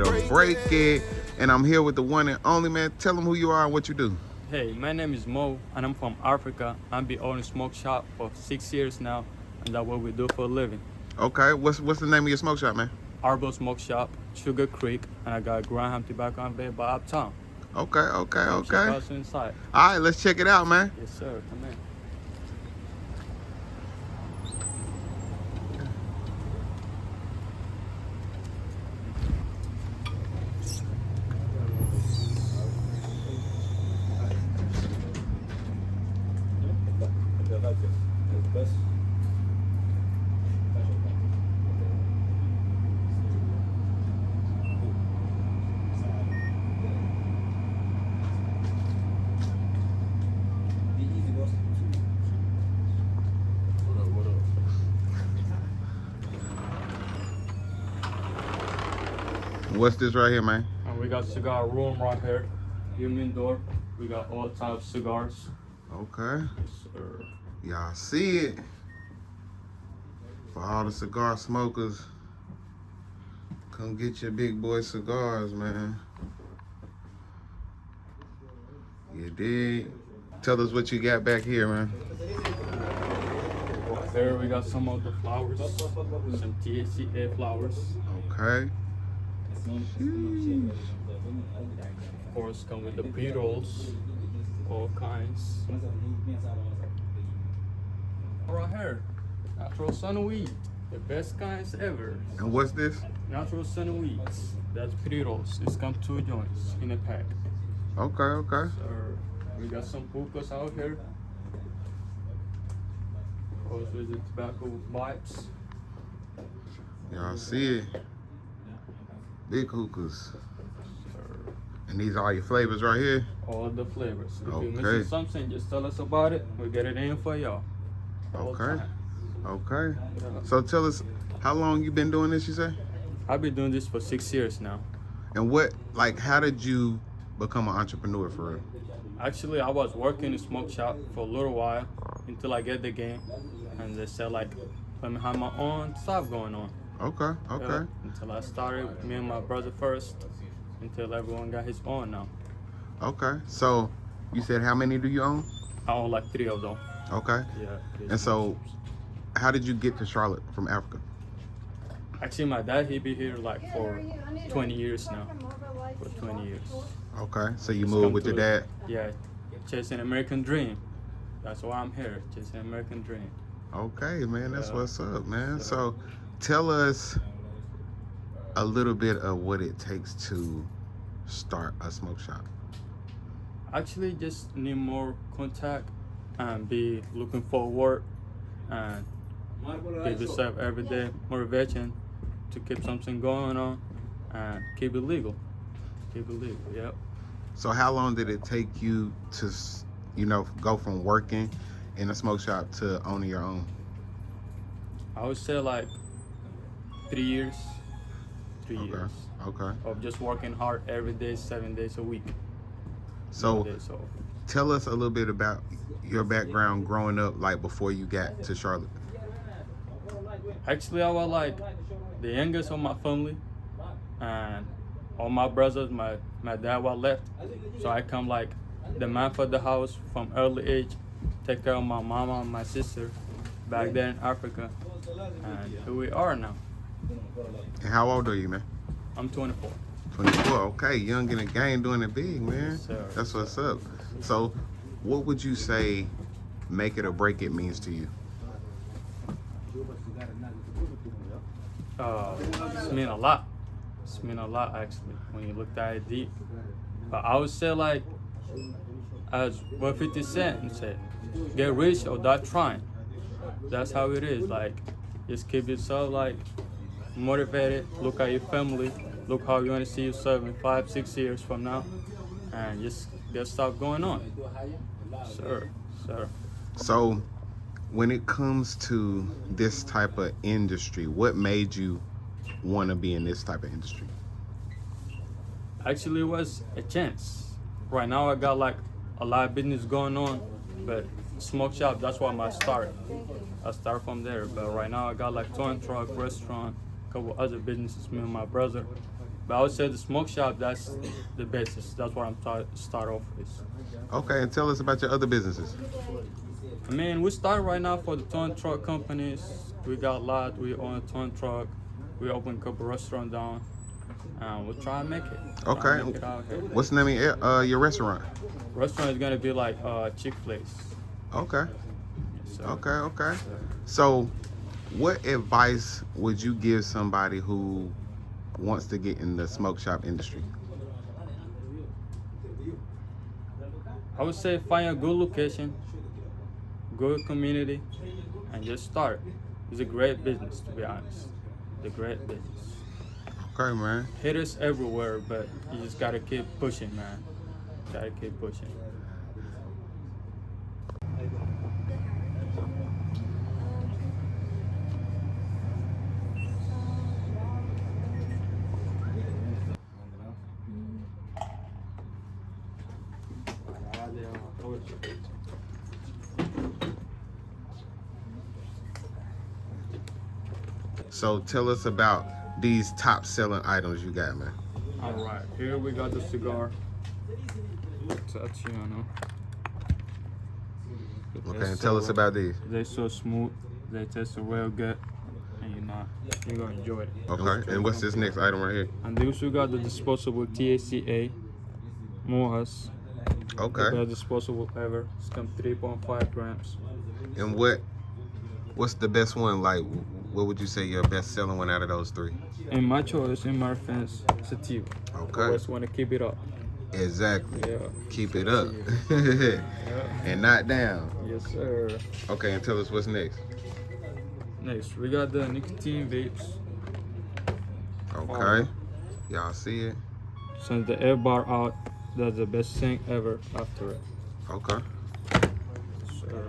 it or break it. And I'm here with the one and only, man. Tell them who you are and what you do. Hey, my name is Mo, and I'm from Africa. I've been owning a smoke shop for 6 years now, and that's what we do for a living. Okay, what's the name of your smoke shop, man? Arbo Smoke Shop, Sugar Creek, and I got Graham Tobacco and Vape by Uptown. Okay. Check us inside. All right, let's check it out, man. Yes, sir. Come in. What's this right here, man? And we got cigar room right here. Humidor. We got all types of cigars. Okay. Yes, sir. Y'all see it. For all the cigar smokers, come get your big boy cigars, man. You dig? Tell us what you got back here, man. There we got some of the flowers, some THCA flowers. Okay. Of course, come with the pre-rolls, all kinds. Right here, natural sun weed, the best kinds ever. And what's this? Natural sun weeds, that's pre-rolls. It's come 2 joints in a pack. Okay. So we got some hookahs out here. Of course, with the tobacco pipes. Y'all see it. Big hookahs. And these are your flavors right here? All the flavors. If Okay. you're missing something, just tell us about it. We'll get it in for y'all. Okay. Yeah. So tell us, how long you been doing this, you say? I've been doing this for 6 years now. And how did you become an entrepreneur for real? Actually, I was working in a smoke shop for a little while until I get the game. And they said, like, let me have my own stuff going on. Okay. Yeah, until I started, me and my brother first, until everyone got his own now. Okay. So you said how many do you own? I own like 3 of them. Okay. Yeah. And so how did you get to Charlotte from Africa? Actually, my dad, he be here like for 20 years now. For 20 years. Okay. So you moved with your dad? Yeah. Chasing American dream. That's why I'm here. Chasing American dream. Okay, man. That's what's up, man. So tell us a little bit of what it takes to start a smoke shop. Actually, just need more contact and be looking forward and give yourself every day motivation to keep something going on and keep it legal. Yep. So how long did it take you to, go from working in a smoke shop to owning your own? I would say like 3 years. 3 years. Okay. Of just working hard every day, 7 days a week. So Days off. tell us a little bit about your background growing up, like before you got to Charlotte. Actually, I was like the youngest of my family, and all my brothers, my dad was left, so I come like the man for the house from early age, take care of my mama and my sister back there in Africa, and here we are now. And how old are you, man? I'm 24. 24. Okay, young in the game, doing it big, man. Yes, sir. That's what's up. So what would you say make it or break it means to you? It's mean a lot. It's mean a lot actually when you look at it deep. But I would say like, as what 50 Cent said, get rich or die trying. That's how it is. Like, just keep yourself like motivated. Look at your family. Look how you want to see yourself in 5-6 years from now, and just get stuff going on. Sir. So when it comes to this type of industry, what made you want to be in this type of industry? Actually, it was a chance. Right now, I got like a lot of business going on, but smoke shop, that's where I started. I start from there, but right now I got like towing truck, restaurant, a couple other businesses, me and my brother, But I would say the smoke shop, that's the basis. That's what I'm start off with. Okay, and tell us about your other businesses. I mean, we start right now for the ton truck companies. We got a lot. We own a ton truck. We open a couple restaurants down. We'll try and make it. Try Okay, and make it out here. what's the name of your restaurant? Restaurant is gonna be like Chick-fil-A's. Okay, Yes, sir. okay. Yes, sir. So, what advice would you give somebody who wants to get in the smoke shop industry? I would say find a good location, good community, and just start. It's a great business, to be honest. It's a great business. Okay, man. Haters everywhere, but you just gotta keep pushing, man. Gotta keep pushing. So, tell us about these top selling items you got, man. All right, here we got the cigar. Tatiana. Okay, and tell us about these. They're so smooth. They taste real good, and you're gonna enjoy it. Okay, and what's this next item right here? And then we got the disposable TACA Mojas. The Okay, best disposable ever. It's come 3.5 grams. and what's the best one? Like, what would you say your best selling one out of those three? In my choice, in my fence, sativa. Okay. Always want to keep it up. Exactly. Yeah. Keep it up. Yeah. And not down. Yes, sir. Okay, and tell us what's next. Next, we got the nicotine vapes. Okay. Y'all see it? Since the air bar out, that's the best thing ever after it. Okay. Sir.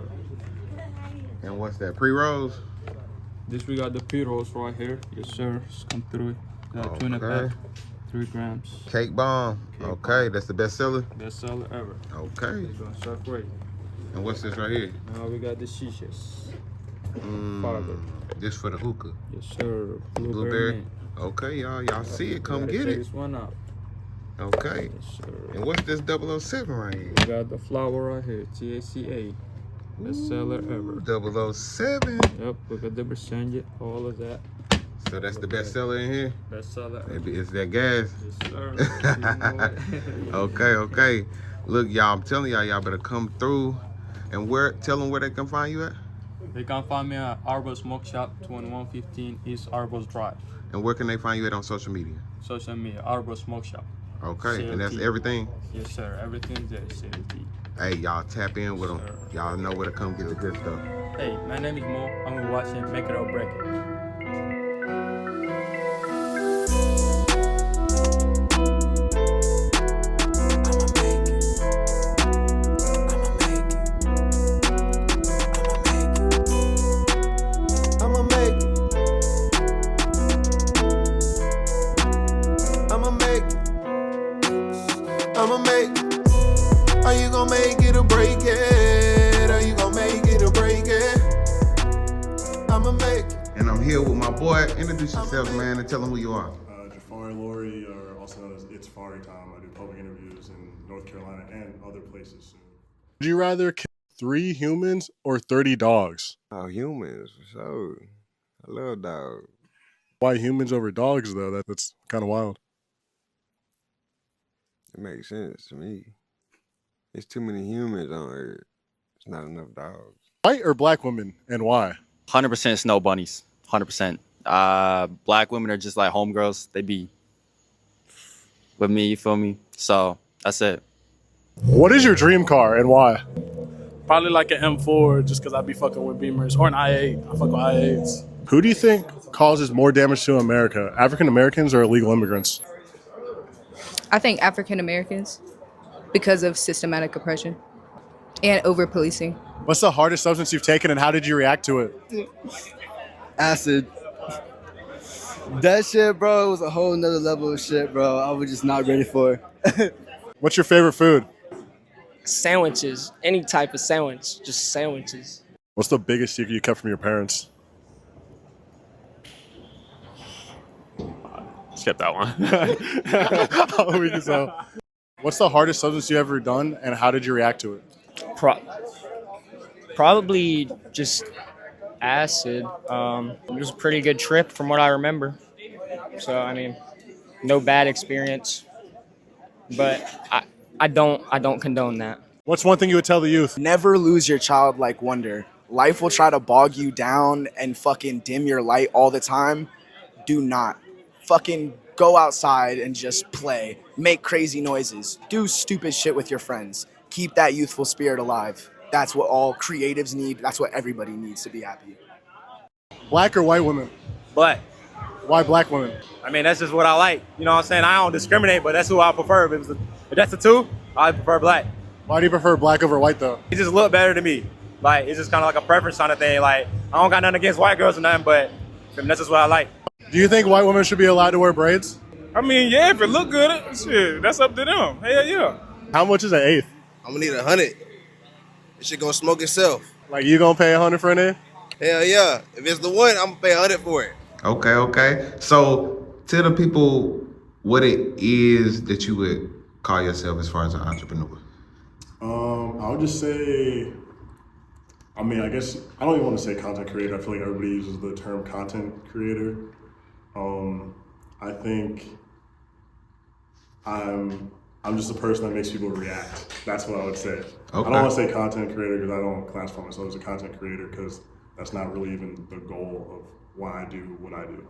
And what's that? Pre-rolls? This we got the P-rolls right here. Yes, sir. It's come through. Two and a Okay. half, 3 grams. Cake bomb. Okay, that's the best seller? Best seller ever. Okay. It's gonna start great. And what's this right here? Now we got the shishas. This for the hookah. Yes, sir. Blueberry. mint. Okay, y'all see it. Come Gotta get check it. This one out. Okay. Yes, sir. And what's this 007 right here? We got the flower right here. TACA. Best seller ever. 007. Yep, we got the percentage, all of that. So that's the best seller in here? Best seller ever. Maybe it's that gas. Yes, sir. You know it. Okay. Look, y'all, I'm telling y'all better come through. And tell them where they can find you at. They can find me at Arbor Smoke Shop, 2115 East Arbors Drive. And where can they find you at on social media? Social media, Arbor Smoke Shop. Okay, and that's CLT. everything? Yes, sir. Everything's there. CLT. Hey, y'all tap in with them. Sir. Y'all know where to come get the good stuff. Hey, my name is Mo. I'm gonna watch it, make it or break it. I'ma make it. I'ma make it. I'ma make it. Are you gonna make it or break it? Are you gonna make it or break it? I'ma make it. And I'm here with my boy. Introduce yourself, man, and tell them who you are. Fari, Laury, or also known as It's Fari Time. I do public interviews in North Carolina and other places soon. Would you rather kill 3 humans or 30 dogs? Oh, humans, for sure. I love dogs. Why humans over dogs, though? That's kind of wild. It makes sense to me. There's too many humans on Earth. It's not enough dogs. White or black women, and why? 100% snow bunnies. 100%. Black women are just like homegirls. They be with me, you feel me? So that's it. What is your dream car, and why? Probably like an M4, just because I be fucking with Beamers, or an i8. I fuck with i8s. Who do you think causes more damage to America, African Americans or illegal immigrants? I think African Americans because of systematic oppression and over policing. What's the hardest substance you've taken, and how did you react to it? Acid. That shit, bro, was a whole nother level of shit, bro. I was just not ready for it. What's your favorite food? Sandwiches. Any type of sandwich. Just sandwiches. What's the biggest secret you kept from your parents? Skip that one. We can tell. What's the hardest substance you ever done, and how did you react to it? Probably just acid. It was a pretty good trip from what I remember. So I mean, no bad experience, but I don't condone that. What's one thing you would tell the youth? Never lose your childlike wonder. Life will try to bog you down and fucking dim your light all the time. Do not. Fucking go outside and just play. Make crazy noises. Do stupid shit with your friends. Keep that youthful spirit alive. That's what all creatives need. That's what everybody needs to be happy. Black or white women? Black. Why black women? I mean, that's just what I like. You know what I'm saying? I don't discriminate, but that's who I prefer. If that's the two, I prefer black. Why do you prefer black over white, though? It just look better to me. Like, it's just kind of like a preference kind of thing. Like, I don't got nothing against white girls or nothing, but I mean, that's just what I like. Do you think white women should be allowed to wear braids? I mean, yeah, if it look good, shit, that's up to them. Hell yeah. How much is an eighth? I'm gonna need 100. It shit gonna smoke itself. Like, you gonna pay 100 for an eighth? Hell yeah. If it's the one, I'm gonna pay 100 for it. Okay. So tell the people what it is that you would call yourself as far as an entrepreneur. I would just say, I mean, I guess I don't even want to say content creator. I feel like everybody uses the term content creator. I think I'm just a person that makes people react. That's what I would say. Okay. I don't want to say content creator because I don't classify myself as a content creator because that's not really even the goal of why I do what I do.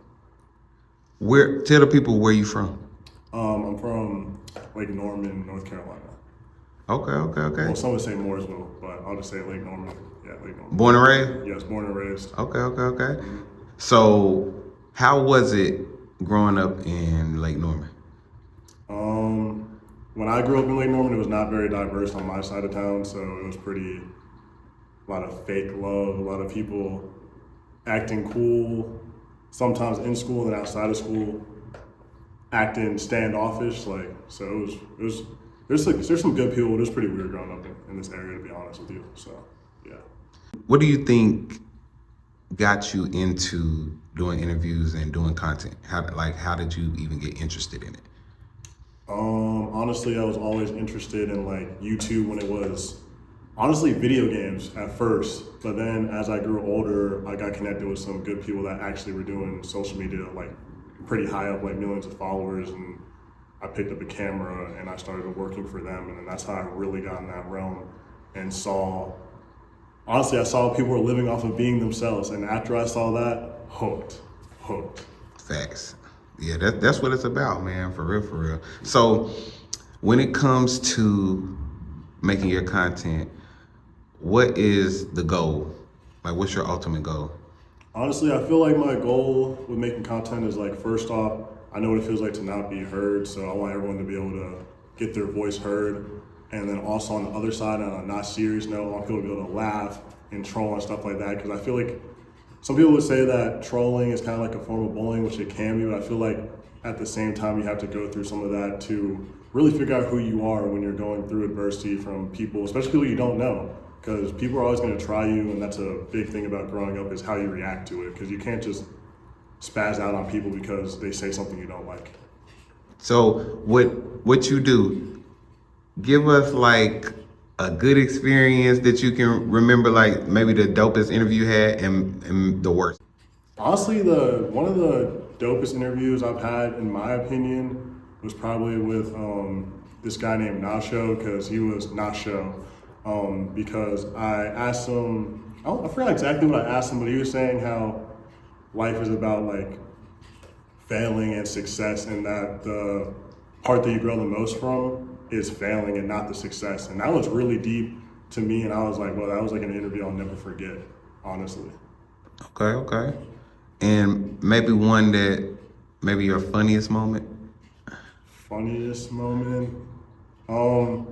Tell the people where you from. I'm from Lake Norman, North Carolina. Okay. Well, some would say Mooresville, but I'll just say Lake Norman. Yeah, Lake Norman. Born and raised? Yes, born and raised. Okay. So how was it growing up in Lake Norman? When I grew up in Lake Norman, it was not very diverse on my side of town, so it was a lot of fake love, a lot of people acting cool, sometimes in school and outside of school, acting standoffish. So there's some good people, but it was pretty weird growing up in this area, to be honest with you. So yeah. What do you think got you into doing interviews and doing content? How did you even get interested in it? Honestly, I was always interested in YouTube when it was honestly video games at first, but then as I grew older, I got connected with some good people that actually were doing social media pretty high up, millions of followers, and I picked up a camera and I started working for them, and then that's how I really got in that realm and I saw people were living off of being themselves, and after I saw that, hooked. Facts. Yeah, that's what it's about, man, for real. So when it comes to making your content, what is the goal? What's your ultimate goal? Honestly, I feel like my goal with making content is first off, I know what it feels like to not be heard, so I want everyone to be able to get their voice heard. And then also on the other side, on a not serious note, I want people to be able to laugh and troll and stuff like that, because I feel like some people would say that trolling is kind of like a form of bullying, which it can be, but I feel like at the same time you have to go through some of that to really figure out who you are when you're going through adversity from people, especially people you don't know, because people are always going to try you, and that's a big thing about growing up is how you react to it, because you can't just spaz out on people because they say something you don't like. So what you do, give us a good experience that you can remember, maybe the dopest interview you had and the worst. Honestly, one of the dopest interviews I've had, in my opinion, was probably with this guy named Nacho, because he was Nacho. Because I asked him, I forgot exactly what I asked him, but he was saying how life is about failing and success, and that the part that you grow the most from is failing and not the success. And that was really deep to me, and I was like, well, that was an interview I'll never forget, honestly. Okay. And maybe one that, maybe your funniest moment? Funniest moment? I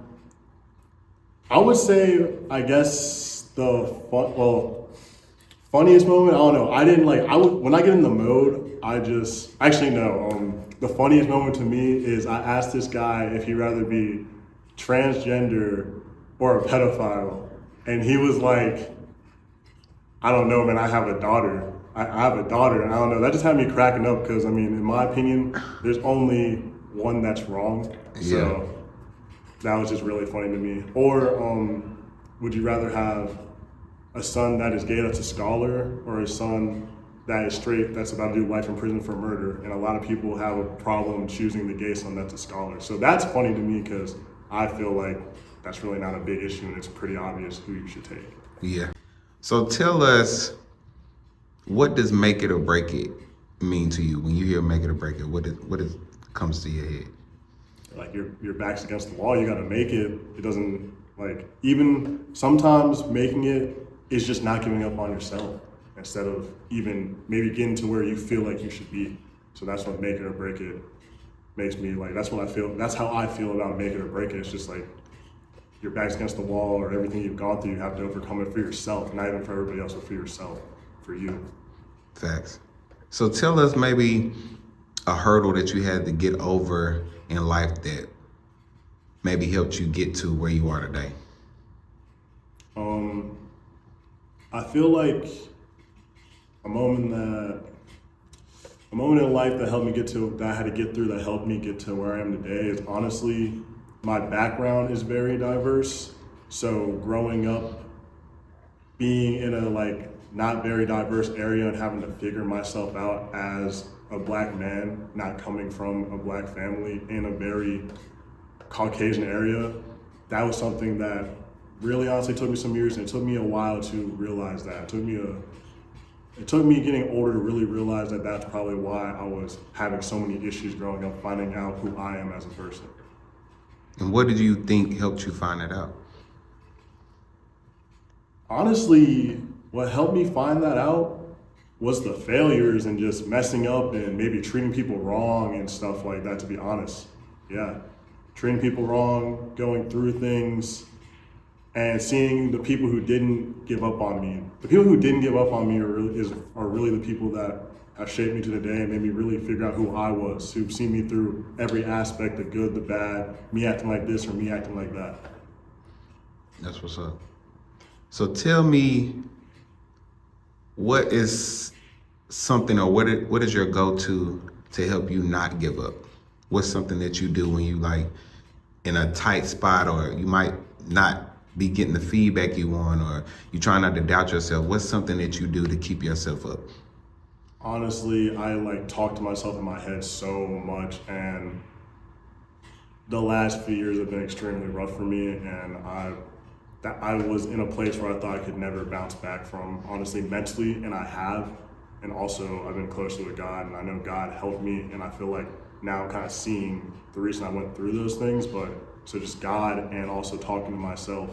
would say, I guess funniest moment, I don't know. When I get in the mode, the funniest moment to me is I asked this guy if he'd rather be transgender or a pedophile. And he was like, I don't know, man, I have a daughter. I have a daughter, and I don't know. That just had me cracking up because I mean, in my opinion, there's only one that's wrong. So that was just really funny to me. Or would you rather have a son that is gay that's a scholar, or a son that is straight that's about to do life in prison for murder? And a lot of people have a problem choosing the gay son that's a scholar. So that's funny to me because I feel like that's really not a big issue, and it's pretty obvious who you should take. Yeah. So tell us, what does make it or break it mean to you? When you hear make it or break it, what comes to your head? Like your back's against the wall, you gotta make it. It doesn't, like, even sometimes making it is just not giving up on yourself instead of even maybe getting to where you feel like you should be. So that's what make it or break it makes me, like, that's what I feel, that's how I feel about make it or break it. It's just like your back's against the wall, or everything you've gone through, you have to overcome it for yourself, not even for everybody else, but for yourself, for you. Facts. So tell us maybe a hurdle that you had to get over in life that maybe helped you get to where you are today. I feel like a moment in life that helped me get to, that I had to get through, that helped me get to where I am today is honestly, my background is very diverse. So growing up, being in a like not very diverse area and having to figure myself out as a black man, not coming from a black family in a very Caucasian area, that was something that really honestly took me some years, and it took me a while to realize that. It took me getting older to really realize that that's probably why I was having so many issues growing up, finding out who I am as a person. And what did you think helped you find that out? Honestly, what helped me find that out was the failures and just messing up and maybe treating people wrong and stuff like that, to be honest. Yeah, treating people wrong, going through things, and seeing the people who didn't give up on me. The people who didn't give up on me are really the people that have shaped me to today and made me really figure out who I was, who've seen me through every aspect, the good, the bad, me acting like this or me acting like that. That's what's up. So tell me, what is something, or what is your go-to to help you not give up? What's something that you do when you like in a tight spot, or you might not be getting the feedback you want, or you try not to doubt yourself? What's something that you do to keep yourself up? Honestly, I like talk to myself in my head so much, and the last few years have been extremely rough for me, and I was in a place where I thought I could never bounce back from, honestly, mentally, and I have. And also, I've been closer with God, and I know God helped me, and I feel like now I'm kind of seeing the reason I went through those things. But so just God and also talking to myself,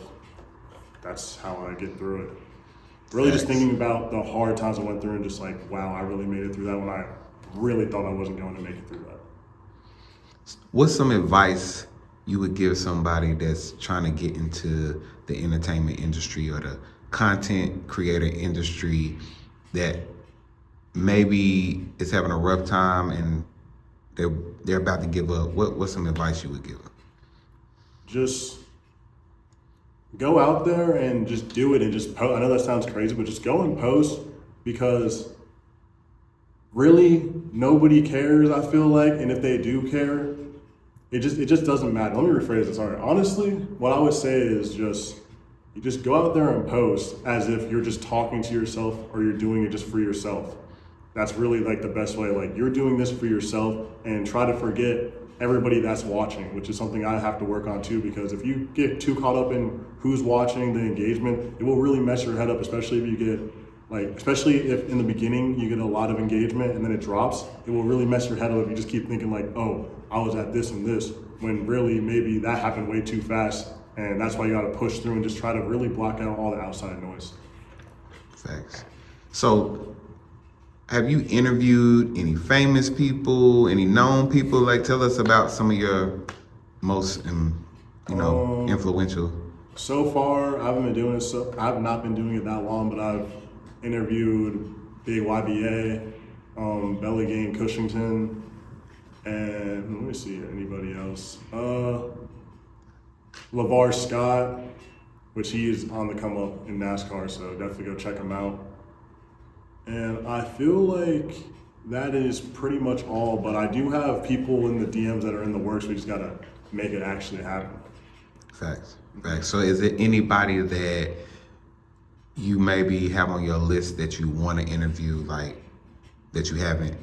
that's how I get through it. Really just thinking about the hard times I went through and just like, wow, I really made it through that when I really thought I wasn't going to make it through that. What's some advice you would give somebody that's trying to get into the entertainment industry or the content creator industry that maybe is having a rough time and they're about to give up? What's some advice you would give them? Just go out there and just do it and just post. I know that sounds crazy, but just go and post, because really nobody cares, I feel like, and if they do care, it just doesn't matter. Let me rephrase this. All right, honestly, what I would say is you just go out there and post as if you're just talking to yourself, or you're doing it just for yourself. That's really like the best way. Like, you're doing this for yourself, and try to forget everybody that's watching, which is something I have to work on too, because if you get too caught up in who's watching, the engagement, it will really mess your head up, especially if you get especially if in the beginning you get a lot of engagement and then it drops. It will really mess your head up if you just keep thinking like, oh, I was at this and this, when really maybe that happened way too fast. And that's why you gotta push through and just try to really block out all the outside noise. Thanks. So, have you interviewed any famous people, any known people? Like, tell us about some of your most, influential. So far, I've not been doing it that long, but I've interviewed Big YBA, Belly Game Cushington, and let me see, anybody else? LeVar Scott, which he is on the come up in NASCAR, so definitely go check him out. And I feel like that is pretty much all, but I do have people in the DMs that are in the works. We just gotta make it actually happen. Facts. So is it anybody that you maybe have on your list that you want to interview, like, that you haven't?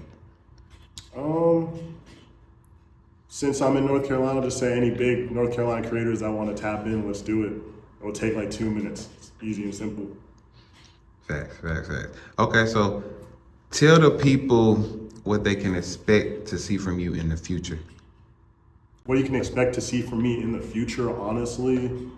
Since I'm in North Carolina, just say any big North Carolina creators that want to tap in, let's do it. It will take like 2 minutes. It's easy and simple. Facts. Okay, so tell the people what they can expect to see from you in the future. What you can expect to see from me in the future, honestly,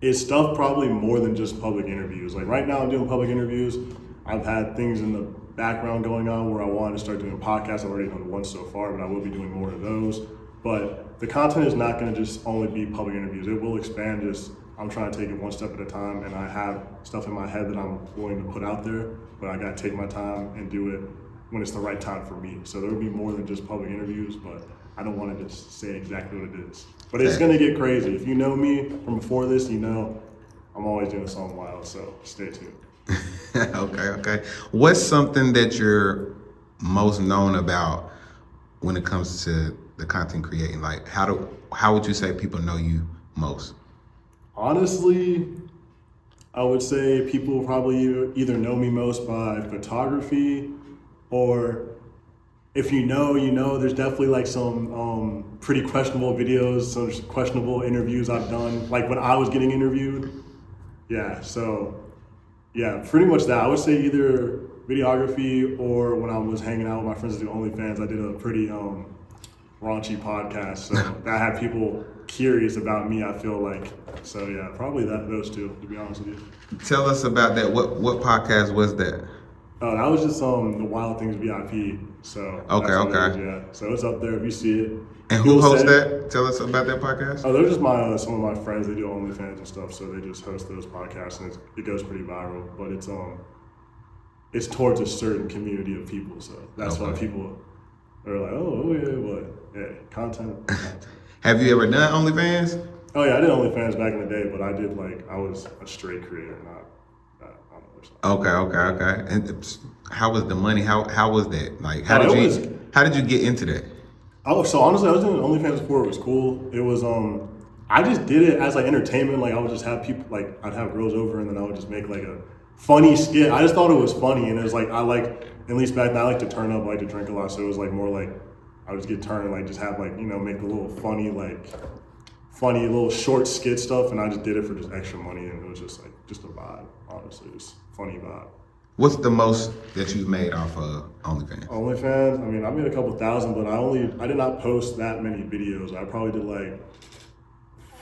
is stuff probably more than just public interviews. Like right now I'm doing public interviews. I've had things in the background going on where I wanted to start doing podcasts. I've already done one so far, but I will be doing more of those. But the content is not gonna just only be public interviews. It will expand. I'm trying to take it one step at a time, and I have stuff in my head that I'm willing to put out there, but I gotta take my time and do it when it's the right time for me. So there will be more than just public interviews, but I don't want to just say exactly what it is. But it's gonna get crazy. If you know me from before this, you know I'm always doing something wild, so stay tuned. Okay. What's something that you're most known about when it comes to the content creating? Like, how would you say people know you most? Honestly, I would say people probably either know me most by photography, or if you know, you know. There's definitely like some pretty questionable videos, some questionable interviews I've done, like when I was getting interviewed. Yeah, so yeah, pretty much that. I would say either videography, or when I was hanging out with my friends at the OnlyFans, I did a pretty raunchy podcast. So that had people curious about me, I feel like. So yeah, probably those two, to be honest with you. Tell us about that. What podcast was that? Oh, that was just the Wild Things VIP. So Okay. Yeah, so it's up there if you see it. And who hosts that? Tell us about that podcast. Oh, they're just some of my friends. They do OnlyFans and stuff, so they just host those podcasts, and it goes pretty viral. But it's towards a certain community of people, so that's why people are like, oh yeah, but yeah, content. Have you ever done OnlyFans? Oh yeah, I did OnlyFans back in the day, but I was a straight creator, not on the other side. Okay. And how was the money? How was that? Like, how did you get into that? Oh, so honestly, I was doing OnlyFans before. It was cool. It was I just did it as like entertainment. Like I would just have people, like I'd have girls over, and then I would just make like a funny skit. I just thought it was funny, and it was like at least back then I like to turn up, I like to drink a lot, so it was like more like I would just get turned, like just have like, you know, make a little funny little short skit stuff, and I just did it for just extra money, and it was just like just a vibe, honestly, just funny vibe. What's the most that you've made off of OnlyFans? OnlyFans, I mean, I made a couple thousand, but I did not post that many videos. I probably did like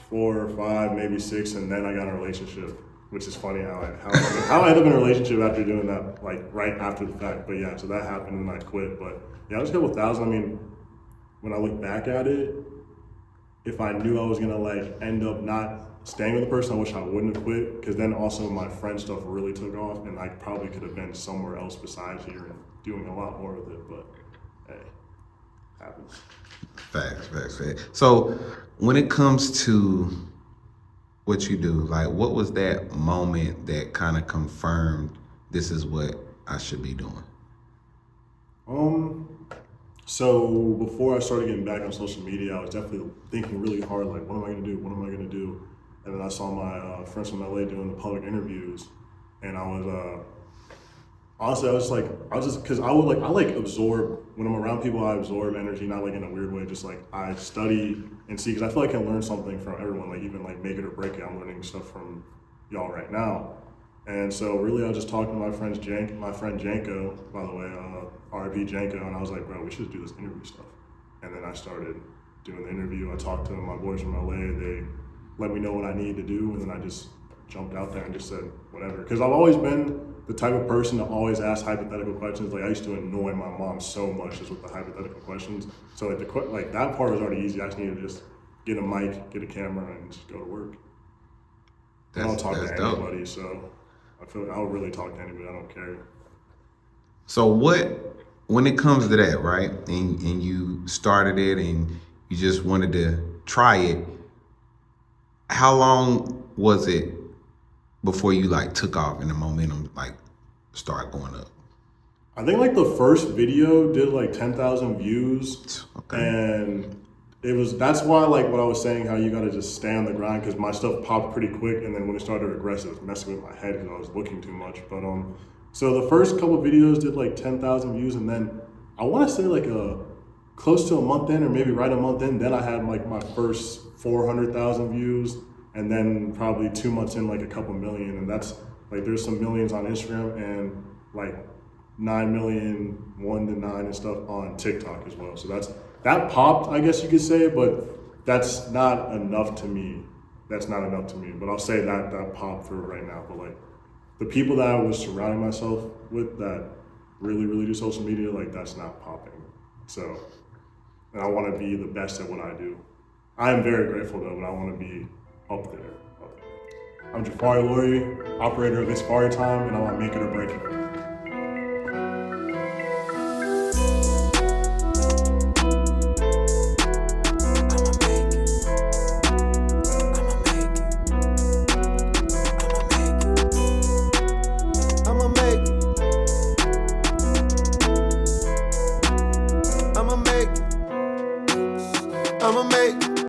4 or 5, maybe 6, and then I got in a relationship, which is funny how I ended up in a relationship after doing that, like right after the fact. But yeah, so that happened and I quit. But yeah, it was a couple thousand. I mean, when I look back at it, if I knew I was gonna like end up not staying with the person, I wish I wouldn't have quit, because then also my friend stuff really took off, and I probably could have been somewhere else besides here and doing a lot more with it. But hey, happens. Facts. So when it comes to what you do, like what was that moment that kind of confirmed this is what I should be doing? So before I started getting back on social media, I was definitely thinking really hard, like, what am I gonna do? And then I saw my friends from LA doing the public interviews, and I was honestly, because I like absorb, when I'm around people, I absorb energy, not like in a weird way, just like I study and see, because I feel like I can learn something from everyone, like even like make it or break it. I'm learning stuff from y'all right now. And so really I was just talking to my friend Janko, by the way, RIP Janko, and I was like, bro, we should do this interview stuff. And then I started doing the interview. I talked to my boys from LA, they let me know what I needed to do, and then I just jumped out there and just said whatever. Because I've always been the type of person to always ask hypothetical questions. Like I used to annoy my mom so much just with the hypothetical questions. So like that part was already easy. I just needed to just get a mic, get a camera, and just go to work. I don't talk to anybody, so I feel like I'll really talk to anybody. I don't care. So when it comes to that, right, and you started it and you just wanted to try it, how long was it before you like took off and the momentum like start going up? I think like the first video did like 10,000 views, and that's why like what I was saying, how you gotta just stay on the grind, because my stuff popped pretty quick, and then when it started to regress, it was messing with my head because I was looking too much. But so the first couple videos did like 10,000 views, and then I want to say like close to a month in, or maybe right a month in, then I had like my first 400,000 views, and then probably 2 months in, like a couple million, and that's like there's some millions on Instagram and like 9 million, 1 to 9 and stuff on TikTok as well. So that popped, I guess you could say, but that's not enough to me. That's not enough to me. But I'll say that popped for right now. But like the people that I was surrounding myself with that really, really do social media, like that's not popping. So, and I want to be the best at what I do. I am very grateful though, but I want to be up there. I'm Fari, Laury, operator of It's Fari Time, and I want to make it or break it.